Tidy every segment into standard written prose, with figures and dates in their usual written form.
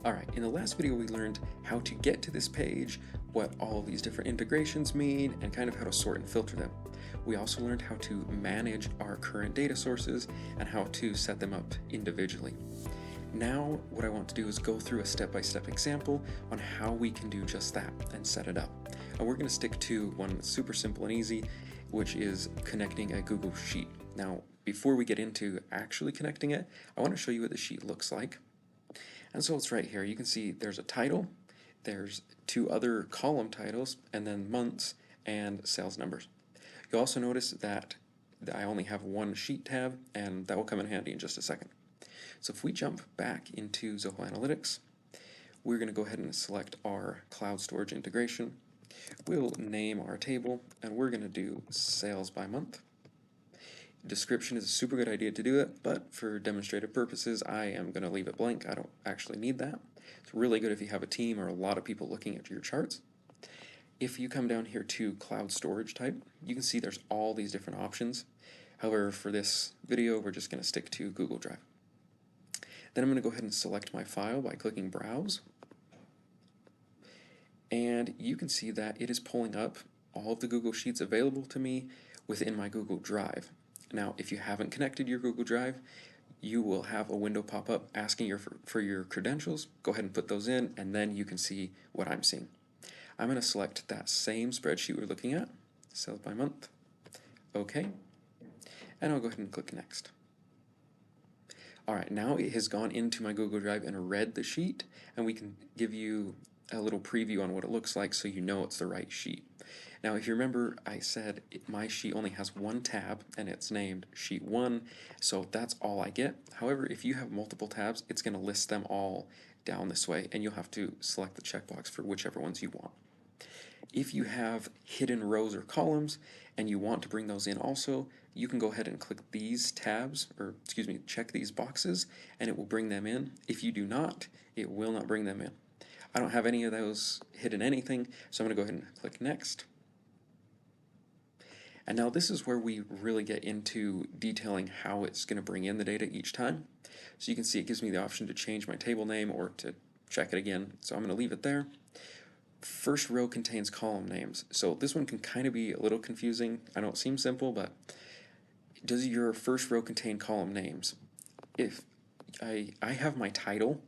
Alright, in the last video we learned how to get to this page, what all of these different integrations mean, and kind of how to sort and filter them. We also learned how to manage our current data sources and how to set them up individually. Now what I want to do is go through a step-by-step example on how we can do just that and set it up. And we're going to stick to one that's super simple and easy, which is connecting a Google Sheet. Now before we get into actually connecting it, I want to show you what the sheet looks like. And so it's right here. You can see there's a title, there's two other column titles, and then months and sales numbers. You'll also notice that I only have one sheet tab, and that will come in handy in just a second. So if we jump back into Zoho Analytics, we're going to go ahead and select our cloud storage integration. We'll name our table, and we're going to do sales by month. Description is a super good idea to do it, but for demonstrative purposes, I am going to leave it blank. I don't actually need that. It's really good if you have a team or a lot of people looking at your charts. If you come down here to cloud storage type, you can see there's all these different options. However, for this video, we're just going to stick to Google Drive. Then I'm going to go ahead and select my file by clicking Browse. And you can see that it is pulling up all of the Google Sheets available to me within my Google Drive. Now, if you haven't connected your Google Drive, you will have a window pop up asking you for your credentials. Go ahead and put those in, and then you can see what I'm seeing. I'm going to select that same spreadsheet we're looking at, sales by month. Okay, and I'll go ahead and click Next. Alright, now it has gone into my Google Drive and read the sheet, and we can give you a little preview on what it looks like so you know it's the right sheet. Now if you remember, I said my sheet only has one tab and it's named Sheet 1, so that's all I get. However, if you have multiple tabs, it's going to list them all down this way, and you'll have to select the checkbox for whichever ones you want. If you have hidden rows or columns and you want to bring those in also, you can go ahead and click these tabs, or excuse me, check these boxes, and it will bring them in. If you do not, it will not bring them in. I don't have any of those hidden anything, so I'm going to go ahead and click Next. And now this is where we really get into detailing how it's going to bring in the data each time. So you can see it gives me the option to change my table name or to check it again. So I'm going to leave it there. First row contains column names. So this one can kind of be a little confusing. I know it seems simple, but does your first row contain column names? If I have my title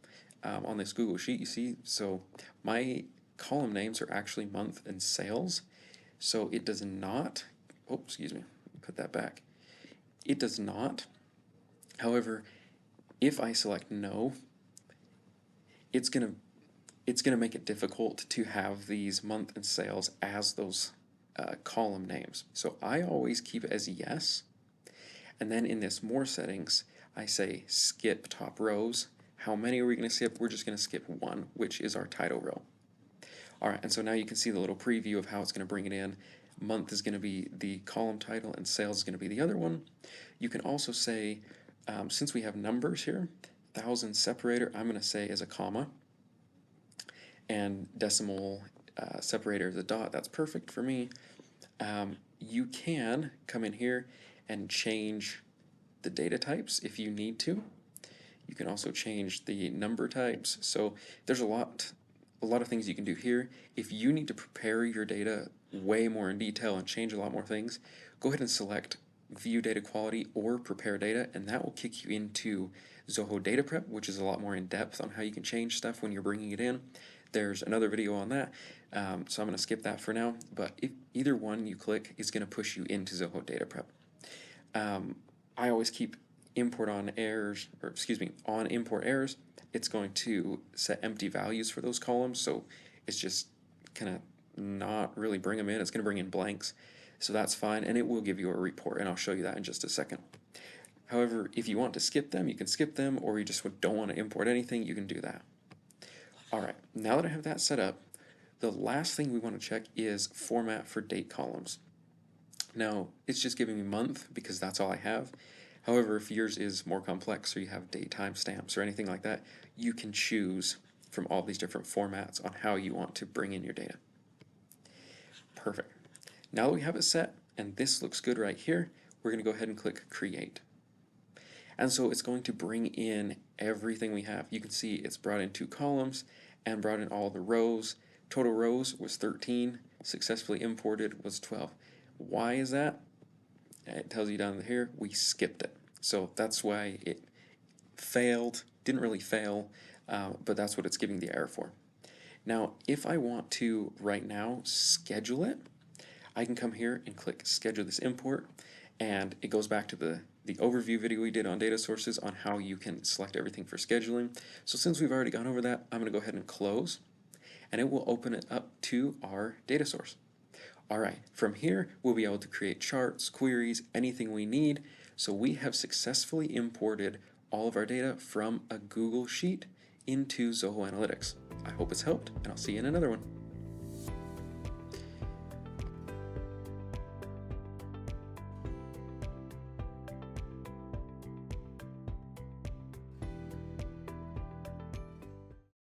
on this Google Sheet, you see, so my column names are actually month and sales. So it does not, oh, excuse me, put that back. It does not. However, if I select no, it's gonna make it difficult to have these month and sales as those column names. So I always keep it as yes, and then in this more settings, I say skip top rows. How many are we going to skip? We're just going to skip one, which is our title row. Alright, and so now you can see the little preview of how it's going to bring it in. Month is going to be the column title and sales is going to be the other one. You can also say, since we have numbers here, 1000 separator, I'm going to say as a comma, and decimal separator is a dot. That's perfect for me. You can come in here and change the data types if you need to. You can also change the number types. So there's a lot of things you can do here. If you need to prepare your data way more in detail and change a lot more things, go ahead and select View Data Quality or Prepare Data, and that will kick you into Zoho Data Prep, which is a lot more in depth on how you can change stuff when you're bringing it in. There's another video on that, so I'm going to skip that for now, but if either one you click is going to push you into Zoho Data Prep. I always keep import on errors, or excuse me, on import errors. It's going to set empty values for those columns, so it's just kind of not really bring them in. It's going to bring in blanks, so that's fine, and it will give you a report, and I'll show you that in just a second. However, if you want to skip them, you can skip them, or you just don't want to import anything, you can do that. Alright, now that I have that set up, the last thing we want to check is format for date columns. Now, it's just giving me month because that's all I have. However, if yours is more complex or you have date timestamps or anything like that, you can choose from all these different formats on how you want to bring in your data. Perfect. Now that we have it set, and this looks good right here, we're going to go ahead and click Create. And so it's going to bring in everything we have. You can see it's brought in 2 columns and brought in all the rows. Total rows was 13, successfully imported was 12. Why is that? It tells you down here, we skipped it. So that's why it failed, didn't really fail, but that's what it's giving the error for. Now, if I want to right now schedule it, I can come here and click schedule this import, and it goes back to the overview video we did on data sources on how you can select everything for scheduling. So since we've already gone over that, I'm going to go ahead and close, and it will open it up to our data source. All right, from here, we'll be able to create charts, queries, anything we need. So we have successfully imported all of our data from a Google Sheet into Zoho Analytics. I hope it's helped, and I'll see you in another one.